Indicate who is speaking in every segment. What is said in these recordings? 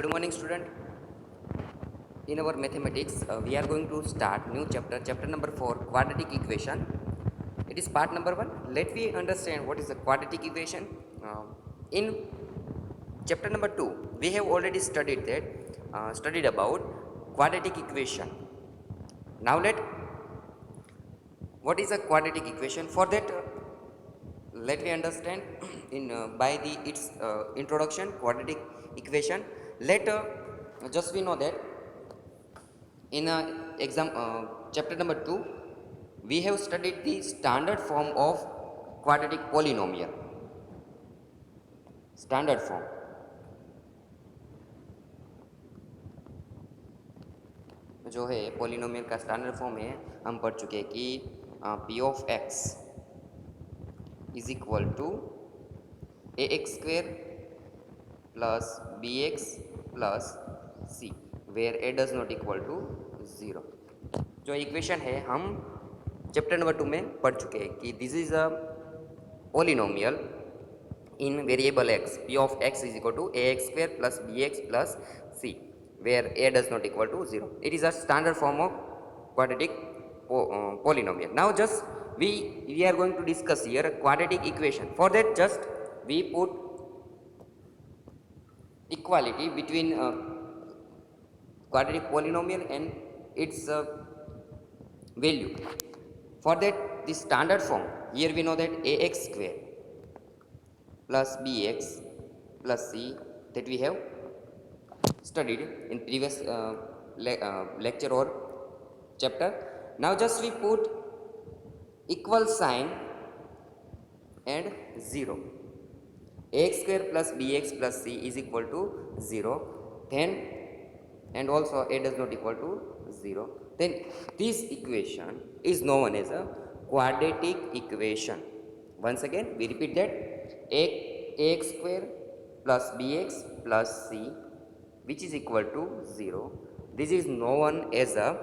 Speaker 1: Good morning, student. In our mathematics, we are going to start new chapter number 4, quadratic equation. It is part number 1. Let me understand what is the quadratic equation. In chapter number 2, we have already studied about quadratic equation. Now what is a quadratic equation? For that, let me understand in by the its introduction quadratic equation. Let just we know that in exam chapter number 2 we have studied the standard form of quadratic polynomial. Standard form जो है polynomial का standard form है, हम पढ़ चुके हैं कि P of X is equal to A X square plus B X plus C where A does not equal to zero. जो इक्वेशन है हम चैप्टर नंबर 2 में पढ़ चुके हैं कि this is a polynomial in variable x. P of x is equal to ax square plus bx plus c, where a does not equal to 0. It is a standard form of quadratic polynomial. Now just we are going to discuss here a quadratic equation. For that just we put equality between quadratic polynomial and its value. For that the standard form, here we know that ax square plus bx plus c that we have studied in previous lecture or chapter. Now just we put equal sign and 0. Ax square plus bx plus c is equal to 0, then and also a does not equal to 0, then this equation is known as a quadratic equation. Once again we repeat that ax square plus bx plus c which is equal to 0, this is known as a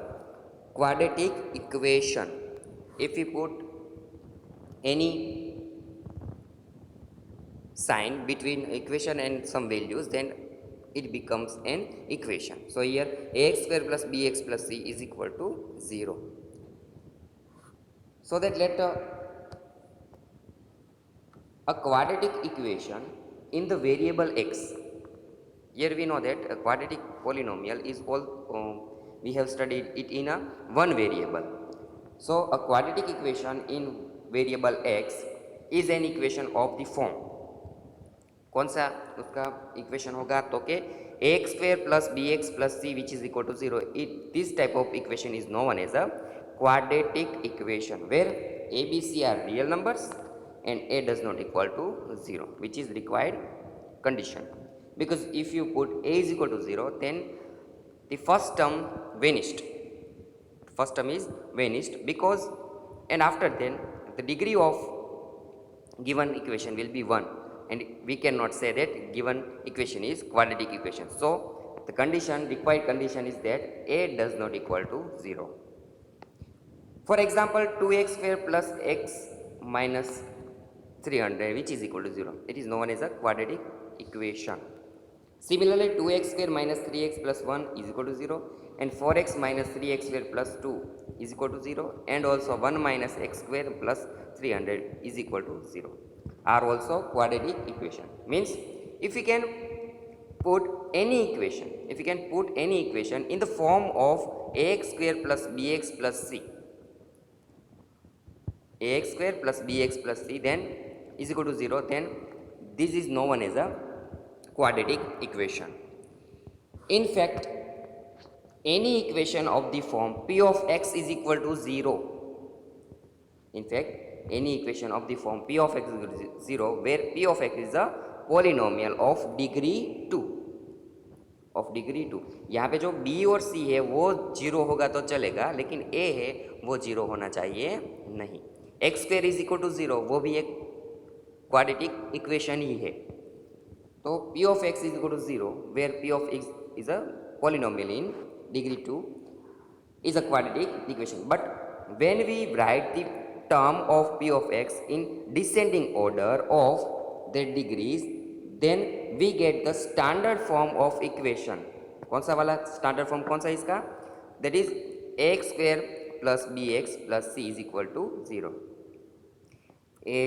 Speaker 1: quadratic equation. If we put any sign between equation and some values, then it becomes an equation. So here ax square plus bx plus c is equal to 0. So that let a quadratic equation in the variable x. Here we know that a quadratic polynomial is all we have studied it in a one variable. So a quadratic equation in variable x is an equation of the form. कौन सा उसका equation होगा? तो के ax square plus bx plus c which is equal to 0. This type of equation is known as a quadratic equation where a, b, c are real numbers and a does not equal to 0, which is required condition. Because if you put a is equal to 0, then the first term vanished. First term is vanished because, and after then the degree of given equation will be 1, and we cannot say that given equation is quadratic equation. So the condition, required condition is that a does not equal to 0. For example, 2x square plus x minus 300 which is equal to 0. It is known as a quadratic equation. Similarly, 2x square minus 3x plus 1 is equal to 0, and 4x minus 3x square plus 2 is equal to 0, and also 1 minus x square plus 300 is equal to 0 are also quadratic equation. Means if we can put any equation, in the form of ax square plus bx plus c, ax square plus bx plus c then is equal to 0, then this is known as a quadratic equation. In fact, any equation of the form p of x is equal to 0, in fact any equation of the form p of x is equal to 0 where p of x is a polynomial of degree 2, यहाँ पे जो b और c है वो 0 होगा तो चलेगा, लेकिन a है वो 0 होना चाहिए नहीं. x square is equal to 0 वो भी एक क्वाड्रेटिक इक्वेशन ही है. तो p of x is equal to 0 where p of x is a polynomial in degree 2 is a quadratic equation. But when we write the term of p of x in descending order of their degrees, then we get the standard form of equation. कौन सा वाला standard form कौन सा इसका? That is X square plus B X plus C is equal to 0। A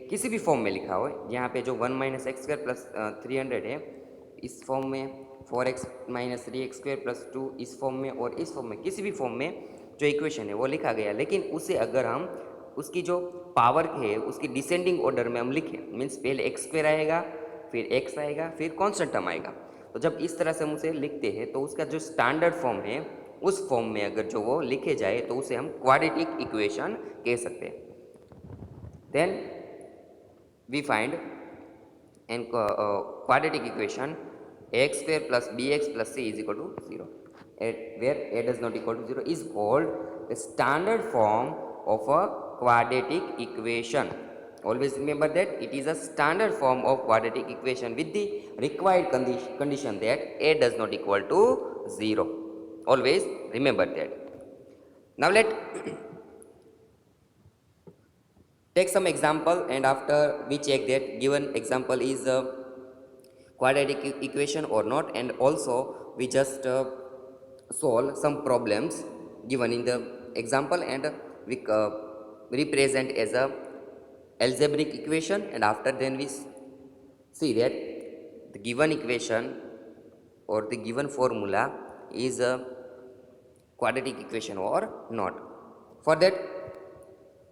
Speaker 1: किसी भी form में लिखा हो, यहाँ पे जो 1 माइनस एक्स स्क्वायर प्लस 300 है, इस फॉर्म में 4x minus 3x square plus 2 इस फॉर्म में, और इस फॉर्म में, किसी भी फॉर्म में जो इक्वेशन है वो लिखा गया, लेकिन उसे अगर हम उसकी जो पावर है उसकी डिसेंडिंग ऑर्डर में हम लिखें, मीन्स पहले एक्स स्क्वायर आएगा, फिर x आएगा, फिर कॉन्स्टेंट टर्म आएगा, तो जब इस तरह से हम उसे लिखते हैं तो उसका जो स्टैंडर्ड फॉर्म है उस फॉर्म में अगर जो वो लिखे जाए तो उसे हम क्वाड्रेटिक इक्वेशन कह सकते हैं। Then we find an quadratic equation ax square plus bx plus c is equal to 0, where a does not equal to 0 is called the standard form of a quadratic equation. Always remember that it is a standard form of quadratic equation with the required condition that a does not equal to 0. Always remember that. Now let take some example, and after we check that given example is a quadratic equation or not, and also we just solve some problems given in the example, and we represent as a algebraic equation, and after then we see that the given equation or the given formula is a quadratic equation or not. For that,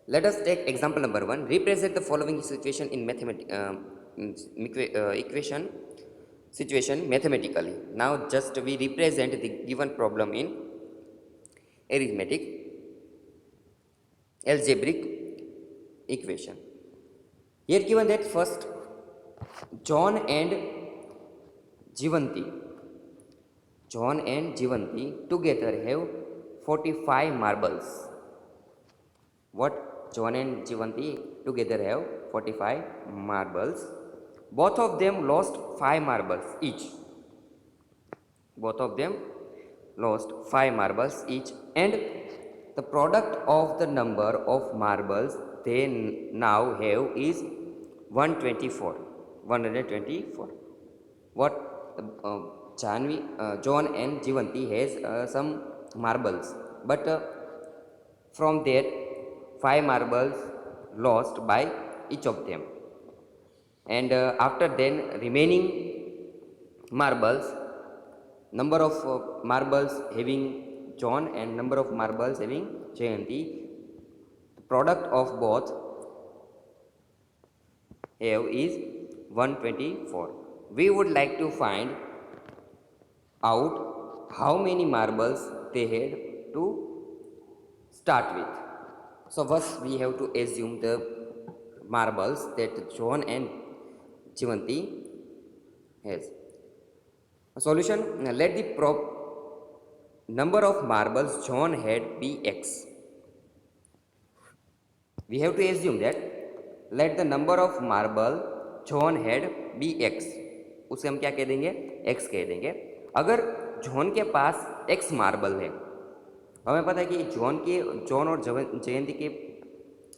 Speaker 1: let us take example number 1. Represent the following situation in equation situation mathematically. Now just we represent the given problem in arithmetic algebraic equation. Here given that first John and Jivanti together have 45 marbles. What? John and Jivanti together have 45 marbles. Both of them lost 5 marbles each. Both of them lost 5 marbles each, and the product of the number of marbles they now have is 124. 124. What? John and Jivanti has some marbles, but from that 5 marbles lost by each of them, and after then remaining marbles, number of marbles having John and number of marbles having Jayanti, the product of both have is 124. We would like to find out how many marbles they had to start with. So first we have to assume the marbles that John and Jivanti has. A solution: let the number of marbles John had be x. We have to assume that let the number of marble John had be x. उसे हम क्या कह देंगे? x कह देंगे। अगर John के पास x marble है, हमें पता है कि जॉन और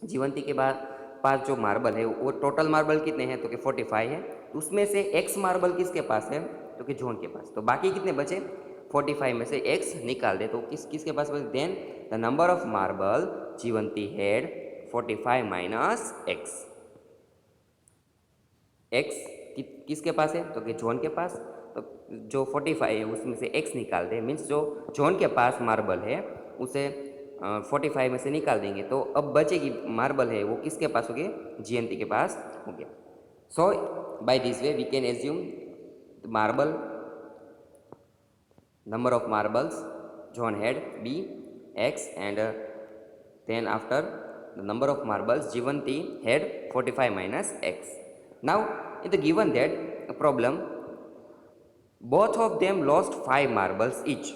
Speaker 1: जीवंती के पास जो मार्बल है वो टोटल मार्बल कितने हैं? तो कि 45 है। तो उसमें से x मार्बल किसके पास है? तो कि जॉन के पास। तो बाकी कितने बचे? 45 में से x निकाल दे तो किसके पास बचे? Then the number of marble Jivanti had 45 minus x। x किसके पास है? तो कि जॉन के पास। तो जो 45 है उसमें से x निकाल दे, मीन्स जो जॉन के पास मार्बल है उसे 45 में से निकाल देंगे, तो अब बचेगी मार्बल है वो किसके पास हो गए? जीएनटी के पास हो गया। So by this way we can assume the marble number of marbles John had be x, and then after the number of marbles Jivanti had 45 minus x. Now in the given that problem, both of them lost 5 marbles each.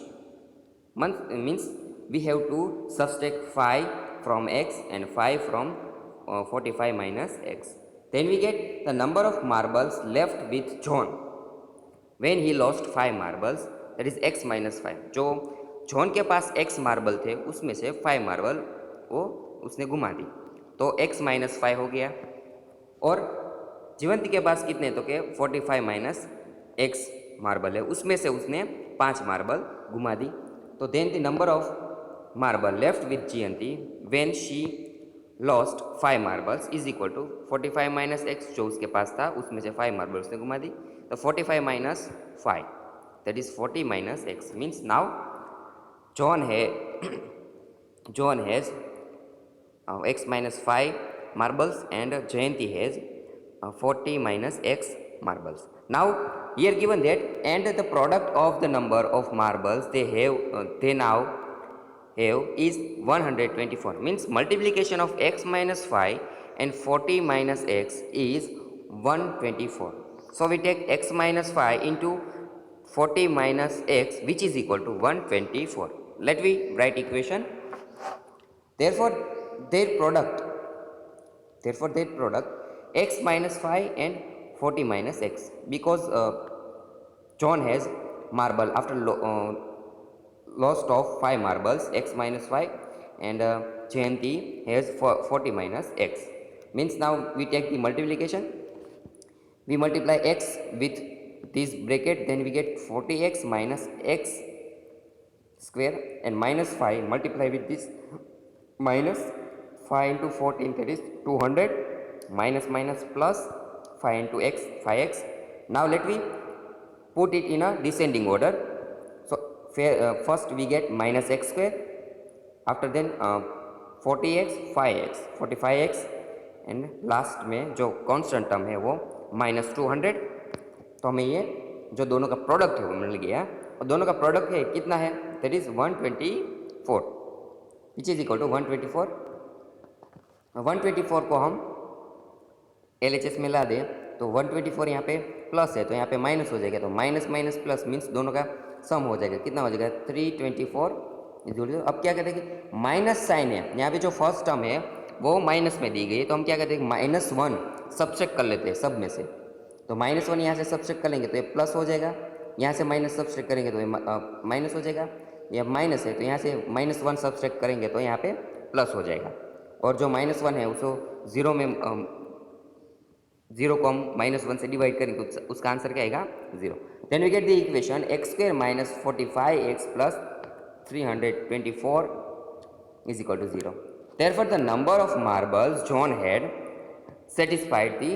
Speaker 1: Means we have to subtract 5 from x and 5 from 45 minus x. Then we get the number of marbles left with John when he lost 5 marbles, that is x minus 5. जो John के पास x marble थे उसमें से 5 marble वो उसने घुमा दी, तो x माइनस 5 हो गया। और जीवंती के पास कितने, तो के 45 माइनस एक्स मार्बल है, उसमें से उसने 5 मार्बल घुमा दी। तो then the number of marble left with Jayanti when she lost 5 marbles is equal to 45 minus X, जो उसके पास था उसमें से 5 मार्बल उसने घुमा दी। तो 45 minus 5 that is 40 minus x means now John है John has x minus 5 marbles and Jayanti has 40 minus x marbles. Now here given that and the product of the number of marbles they now have is 124 means multiplication of x minus 5 and 40 minus x is 124. So we take x minus 5 into 40 minus x which is equal to 124. Let me write equation. Therefore, their product, x minus 5 and 40 minus x because John has marble after lost of 5 marbles x minus 5 and Jayanti has 40 minus x means now we take the multiplication, we multiply x with this bracket, then we get 40x minus x square and minus 5 multiply with this minus 5 into 14 that is 200 minus minus plus 5 into x 5x. Now let me put it in a descending order. So first we get minus x square, after then 40x 5x 45x and last में जो constant term है वो minus 200। तो हमें ये जो दोनों का प्रोडक्ट है वो मिल गया और दोनों का प्रोडक्ट है कितना है that is 124 which is equal to 124। 124 को हम LHS में ला दें तो 124 यहाँ पे प्लस है तो यहाँ पे माइनस हो जाएगा, तो माइनस माइनस प्लस मीन्स दोनों का सम हो जाएगा, कितना हो जाएगा 324। अब क्या कहते हैं कि माइनस साइन है यहाँ पे, जो फर्स्ट टर्म है वो माइनस में दी गई है तो हम क्या कहते हैं -1 सब्सट्रैक्ट कर लेते हैं सब में से। तो -1 यहाँ से सब्सट्रैक्ट करेंगे तो ये प्लस हो जाएगा, यहाँ से माइनस सब्सट्रैक्ट करेंगे तो ये माइनस हो जाएगा, ये माइनस है तो यहाँ से -1 सब्सट्रैक्ट करेंगे तो यहाँ पे प्लस हो जाएगा, और जो -1 है उसको 0 में 0 को हम -1 से डिवाइड करेंगे तो उसका आंसर क्या आएगा 0। Then we get the equation x² minus 45x plus 324 is equal to 0. Therefore, the number of marbles John had satisfied the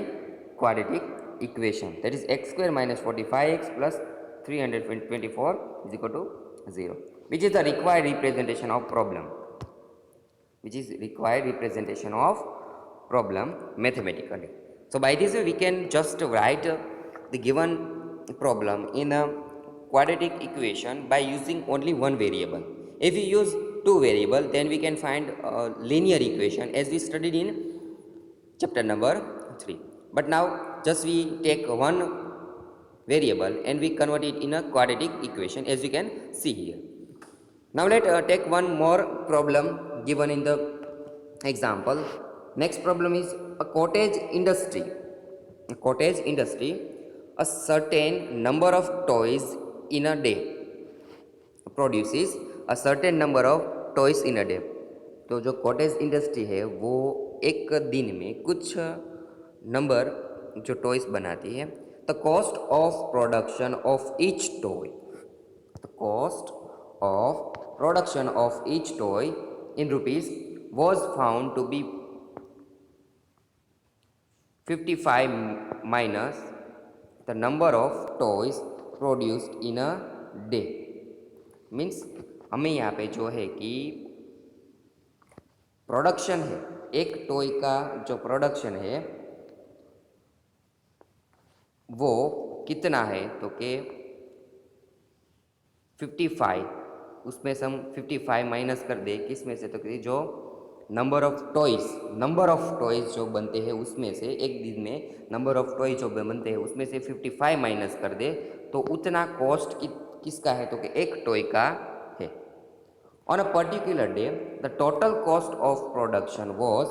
Speaker 1: quadratic equation, that is x² minus 45x plus 324 is equal to 0, which is the required representation of problem, mathematically. So by this way we can just write the given problem in a quadratic equation by using only one variable. If we use two variable then we can find a linear equation as we studied in chapter number 3. But now just we take one variable and we convert it in a quadratic equation as we can see here. Now let take one more problem given in the example. Next problem is a cottage industry. A certain number of toys in a day produces a certain number of toys in a day. तो जो cottage industry है वो एक दिन में कुछ number जो toys बनाती है। The cost of production of each toy, in rupees was found to be 55 minus the number of toys produced in a day. Means हमें यहाँ पे जो है कि प्रोडक्शन है, एक टॉय का जो प्रोडक्शन है वो कितना है तो के 55, उसमें से हम 55 माइनस कर दे किस में से तो कि जो नंबर ऑफ टॉयज़ जो बनते हैं उसमें से एक दिन में नंबर ऑफ टॉयज जो बनते हैं उसमें से 55 माइनस कर दे तो उतना कॉस्ट किसका है तो कि एक टॉय का है। On a particular day the total cost of production was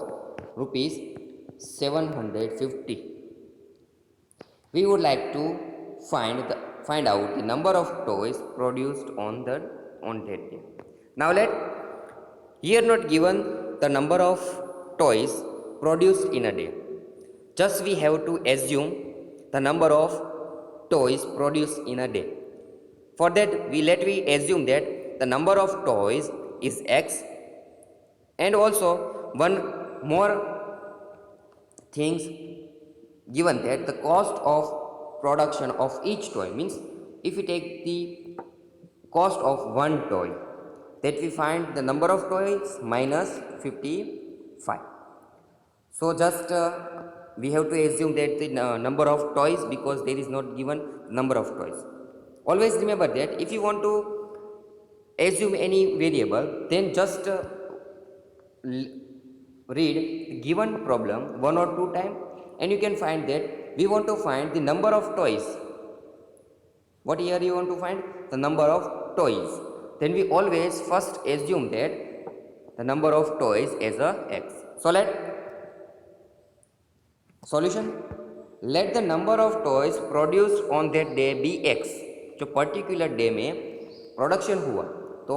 Speaker 1: ₹750. We would like to find out the number of toys produced on that day. Now let here not given the number of toys produced in a day. just we have to assume the number of toys produced in a day. For that, we assume that the number of toys is x, and also one more things given that the cost of production of each toy means if we take the cost of one toy, that we find the number of toys minus 55. So just we have to assume that the number of toys, because there is not given number of toys. Always remember that if you want to assume any variable, then just read the given problem one or two time, and you can find that we want to find the number of toys. What here you want to find? The number of toys. Then we always first assume that the number of toys as a x. So let solution, let the number of toys produced on that day be x. जो particular day में production हुआ तो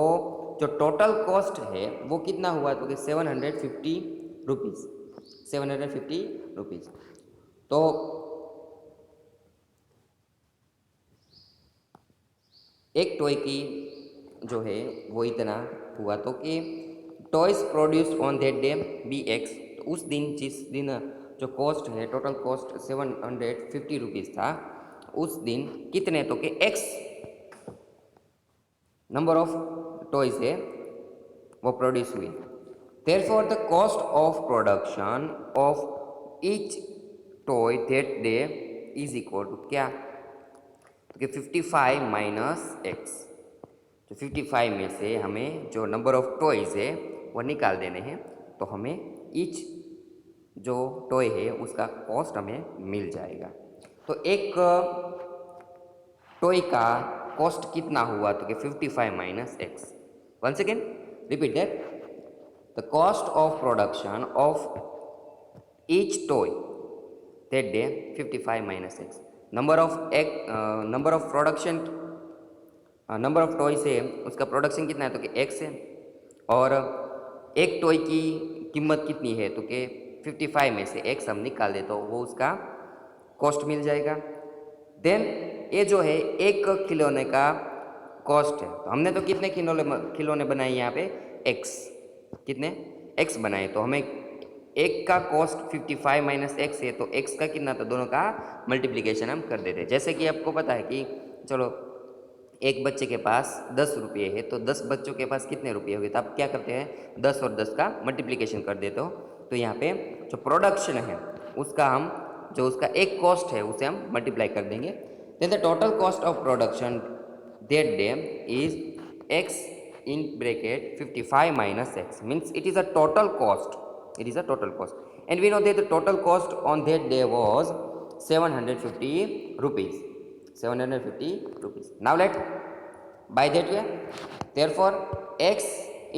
Speaker 1: जो total cost है वो कितना हुआ, तो कि 750 रुपीज़, 750 रुपीज़। तो एक टॉय की जो है वो इतना हुआ, तो कि toys produced on that day be X. तो उस दिन जिस दिन जो कॉस्ट है, टोटल कॉस्ट 750 रुपीज़ था, उस दिन कितने, तो कि एक्स नंबर ऑफ टॉयज है वो प्रोड्यूस हुए। Therefore the cost of production of each toy that day is equal to क्या, तो कि 55 माइनस एक्स। तो 55 में से हमें जो नंबर ऑफ टॉयज है वो निकाल देने हैं, तो हमें ईच जो टॉय है उसका कॉस्ट हमें मिल जाएगा। तो एक टॉय का कॉस्ट कितना हुआ, तो कि 55 minus x. Once again repeat that, the cost of production of each toy that day 55 minus x. Number of production, number of toy से उसका प्रोडक्शन कितना है, तो कि एक्स है, और एक टॉय की कीमत कितनी है, तो कि 55 में से एक्स हम निकाल दे तो वो उसका कॉस्ट मिल जाएगा। देन ये जो है एक खिलौने का कॉस्ट है, तो हमने तो कितने खिलौने बनाए यहाँ पे, एक्स, कितने एक्स बनाए, तो हमें एक का कॉस्ट 55 माइनस एक्स है, तो एक्स का कितना, तो दोनों का मल्टीप्लिकेशन हम कर देते हैं। जैसे कि आपको पता है कि चलो एक बच्चे के पास 10 रुपये है, तो 10 बच्चों के पास कितने रुपये होंगे, तो आप क्या करते हैं, 10 और 10 का मल्टीप्लिकेशन कर देते हो। तो यहाँ पे जो प्रोडक्शन है उसका हम, जो उसका एक कॉस्ट है उसे हम मल्टीप्लाई कर देंगे। Then the total cost of production that day is x in bracket 55 minus x, means it is a total cost, it is a total cost, and we know that the total cost on that day was 750 rupees, 750 rupees. Now let by that way, therefore x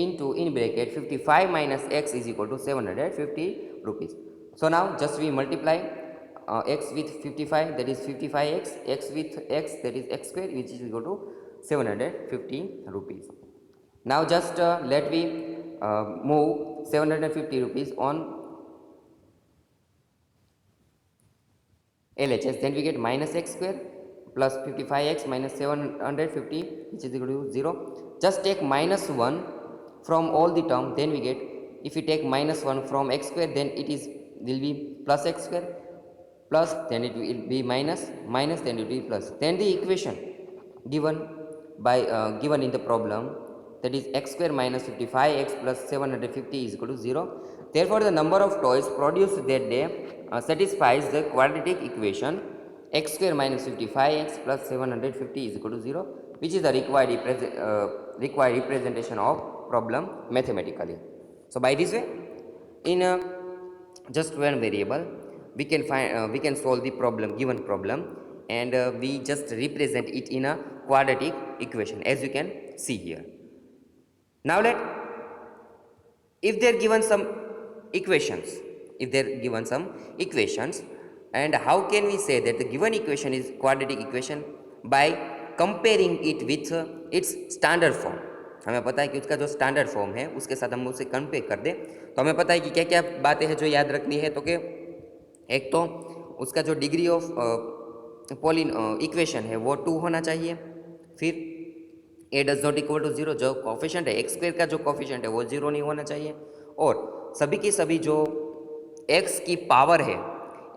Speaker 1: into in bracket 55 minus x is equal to 750 rupees. So now just we multiply x with 55, that is 55x, x with x, that is x square, which is equal to 750 rupees. Now just let me move 750 rupees on LHS, then we get minus x square plus 55x minus 750, which is equal to 0. Just take minus 1 from all the term, then we get, if we take minus 1 from x square, then it is will be plus x square, plus then it will be minus, minus then it will be plus. Then the equation given by given in the problem, that is x square minus 55x plus 750 is equal to 0. Therefore the number of toys produced that day satisfies the quadratic equation x square minus 55x plus 750 is equal to 0, which is the required representation of problem mathematically. So by this way, in just one variable we can find we can solve the problem, given problem, and we just represent it in a quadratic equation, as you can see here. Now if they are given some equations, and how can we say that the given equation is quadratic equation? By comparing it with its standard form. हमें पता है कि उसका जो standard form है उसके साथ हम उसे कंपेयर कर दें, तो हमें पता है कि क्या क्या बातें हैं जो याद रखनी है। तो कि एक तो उसका जो डिग्री ऑफ पोलिन इक्वेशन है वो 2 होना चाहिए, फिर ए डज नॉट इक्वल टू 0, जो कॉफिशेंट है एक्स स्क्वेयर का जो कॉफिशेंट है वो 0 नहीं होना चाहिए, और सभी की सभी जो एक्स की पावर है,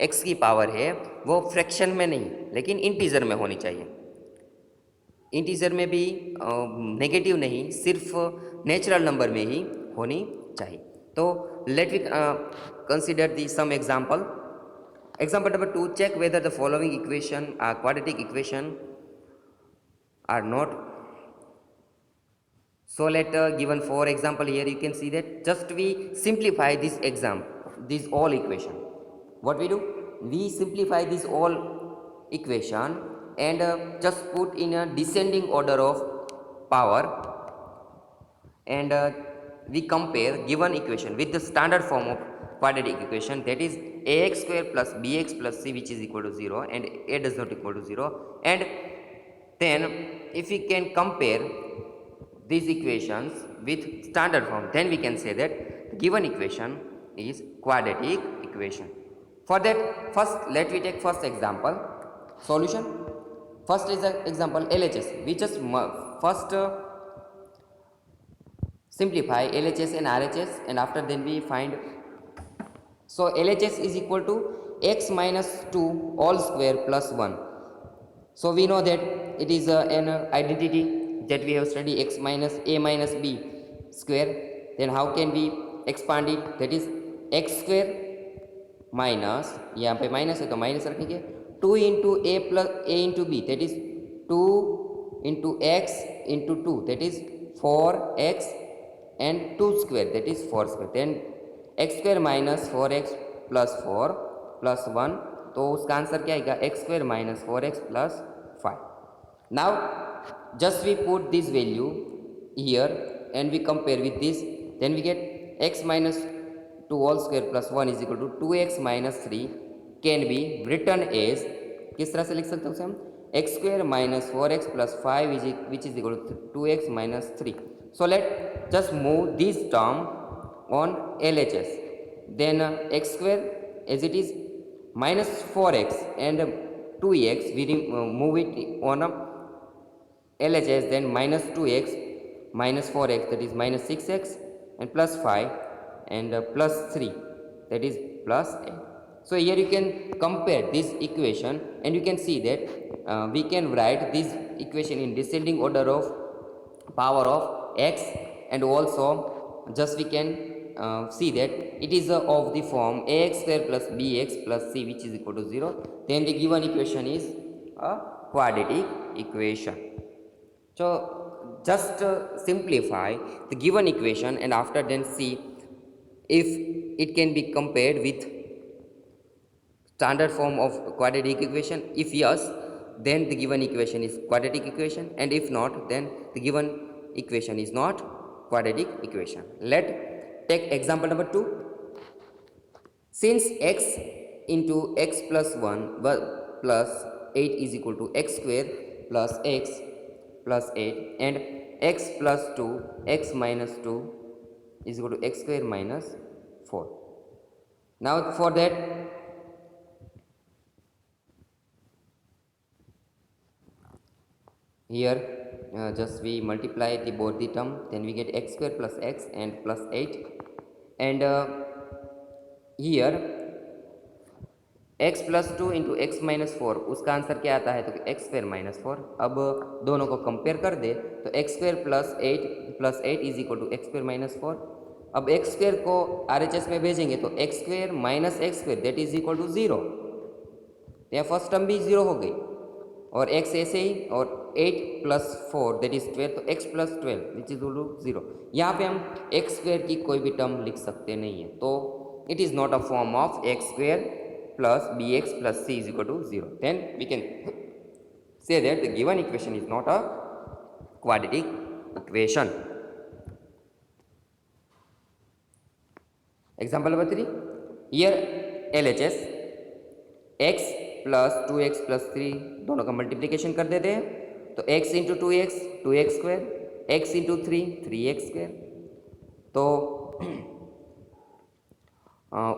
Speaker 1: एक्स की पावर है वो फ्रैक्शन में नहीं लेकिन इंटीजर में होनी चाहिए। इंटीजर में भी नेगेटिव नहीं, सिर्फ नेचुरल नंबर में ही होनी चाहिए। तो let we consider the some example. Example number 2, check whether the following equation are quadratic equation are not. So let given for example here you can see that just we simplify this this all equation. What we do? We simplify this all equation and just put in a descending order of power, and we compare given equation with the standard form of quadratic equation, that is ax square plus bx plus c, which is equal to 0 and a does not equal to 0. And then if we can compare these equations with standard form, then we can say that the given equation is quadratic equation. For that, first let we take first example solution. First is the example LHS. We just first simplify LHS and RHS, and after then we find. So LHS is equal to x minus 2 all square plus 1. So we know that it is an identity that we have studied, x minus a minus b square. Then how can we expand it? That is x square minus, यहाँ पे minus है तो minus रखेंगे, 2 into a plus a into b, that is 2 into x into 2, that is 4x and 2 square, that is 4 square. Then x square minus 4x plus 4 plus 1, तो उसका answer क्या आएगा? x square minus 4x plus 5. Now just we put this value here and we compare with this, then we get x minus 2 whole square plus 1 is equal to 2x minus 3 can be written as, किस तरह से लिख सकते हैं उसे हम? x square minus 4x plus 5 is which is equal to 2x minus 3. So let just move this term on LHS. Then x square as it is minus 4x and 2x we move it on LHS, then minus 2x minus 4x, that is minus 6x, and plus 5 and plus 3, that is plus 8. So here you can compare this equation and you can see that we can write this equation in descending order of power of x, and also just we can see that it is of the form ax square plus bx plus c, which is equal to 0. Then the given equation is a quadratic equation. So just simplify the given equation and after then see if it can be compared with standard form of quadratic equation. If yes, then the given equation is quadratic equation, and if not, then the given equation is not quadratic equation. Let take example number 2. Since x into x plus 1 plus 8 is equal to x square plus x plus 8 and x plus 2 x minus 2 is equal to x square minus 4. Now for that, here just we multiply the both the term, then we get x square plus x and plus 8, and here x plus 2 into x minus 4, उसका answer क्या आता है? तो x square minus 4. अब दोनों को compare कर दे तो x square plus 8 is equal to x square minus 4. अब एक्स स्क्वायर को RHS में भेजेंगे तो x square minus x square that is equal to 0. यहाँ फर्स्ट टर्म भी 0 हो गई और x ऐसे ही, और 8 प्लस 4 दैट इज 12, तो x plus 12 which is equal to 0. यहाँ पे हम एक्स स्क्वायर की कोई भी टर्म लिख सकते नहीं है, तो it is not a form of x square plus bx plus c is equal to 0. Then we can say that the given equation is not a quadratic equation. Example number 3. Here LHS x plus 2x plus 3 दोनों का multiplication कर देते हैं, तो x into 2x 2x square, x into 3 3x square. तो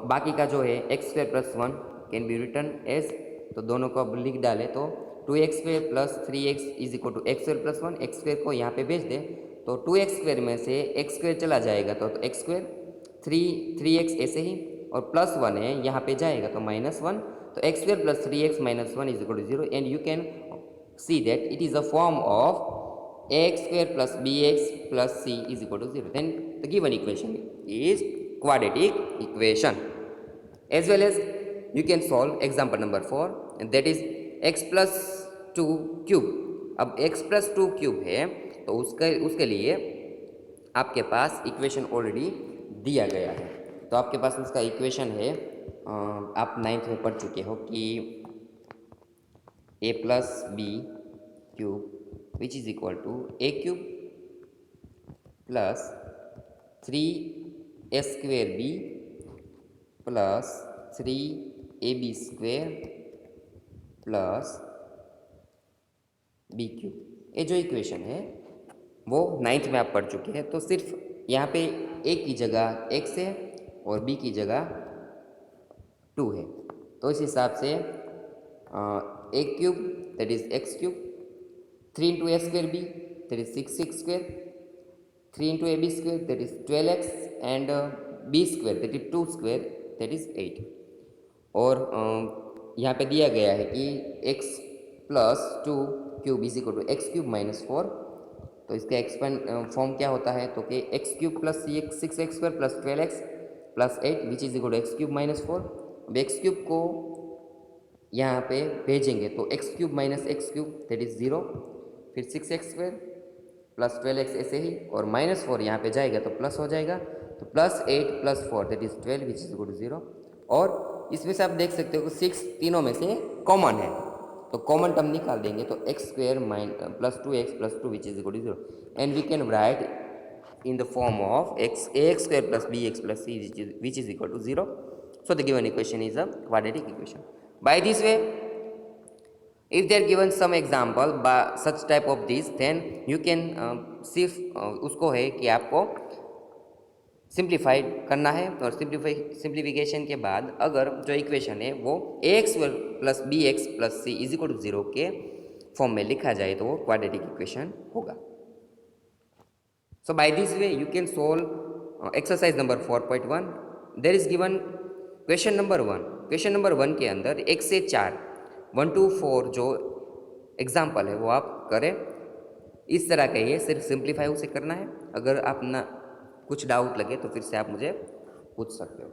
Speaker 1: बाकी का जो है x square plus 1 can be return as, तो दोनों को अब लिख डालें तो 2x² plus 3x is equal to x² plus 1, x² को यहाँ पे भेज दें तो 2x² में से x² चला जाएगा तो x², 3x ऐसे ही, और प्लस 1 है यहाँ पे जाएगा तो -1, तो x² plus 3x minus 1 is equal to 0, and you can see that it is a form of ax² plus bx plus c is equal to 0. Then the given equation is quadratic equation. As well as you can solve example number 4, and that is x plus 2 cube. अब x plus 2 cube है तो उसके लिए आपके पास equation already दिया गया है, तो आपके पास उसका इक्वेशन है, आप 9th में पढ़ चुके हो कि a plus b cube which is equal to a cube plus 3a square b plus 3ab square plus b cube, ये जो इक्वेशन है वो 9th में आप पढ़ चुके हैं। तो सिर्फ यहाँ पे a की जगह x है और b की जगह 2 है, तो इस हिसाब से a cube that is x cube, 3 into a square b that is 6x square, 3 into ab square that is 12x, and b square that is 2 square that is 8. और यहाँ पे दिया गया है कि x plus 2 cube is equal to x cube minus 4, तो इसका expand form क्या होता है तो कि x cube plus 6x square plus 12x plus 8 which is equal to x cube minus 4। अब एक्स क्यूब को यहाँ पे भेजेंगे तो x cube minus x cube that is 0, फिर 6x स्क्वायर प्लस 12x ऐसे ही, और -4 यहाँ पे जाएगा तो प्लस हो जाएगा, तो plus 8 plus 4 that is 12 which is equal to 0। और इसमें से आप देख सकते हो कि 6 तीनों में से कॉमन है, तो कॉमन टर्म निकाल देंगे तो x square plus 2x plus 2 which is equal to 0, and we can write in the form of ax square plus bx plus c which is equal to 0. So the given equation is a quadratic equation. By this way, if they are given some example by such type of this, then you can सिर्फ उसको है कि आपको simplified करना है, और simplification के बाद अगर जो इक्वेशन है वो ax plus bx plus c is equal to 0 के फॉर्म में लिखा जाए तो वो क्वाड्रेटिक इक्वेशन होगा। So by this way you can solve exercise number 4.1. There is given question number 1. Question number 1 के अंदर 1 से 4 1 to 4 जो एग्जाम्पल है वो आप करें। इस तरह का ये सिर्फ सिंप्लीफाई उसे करना है। अगर आप ना कुछ डाउट लगे तो फिर से आप मुझे पूछ सकते हो।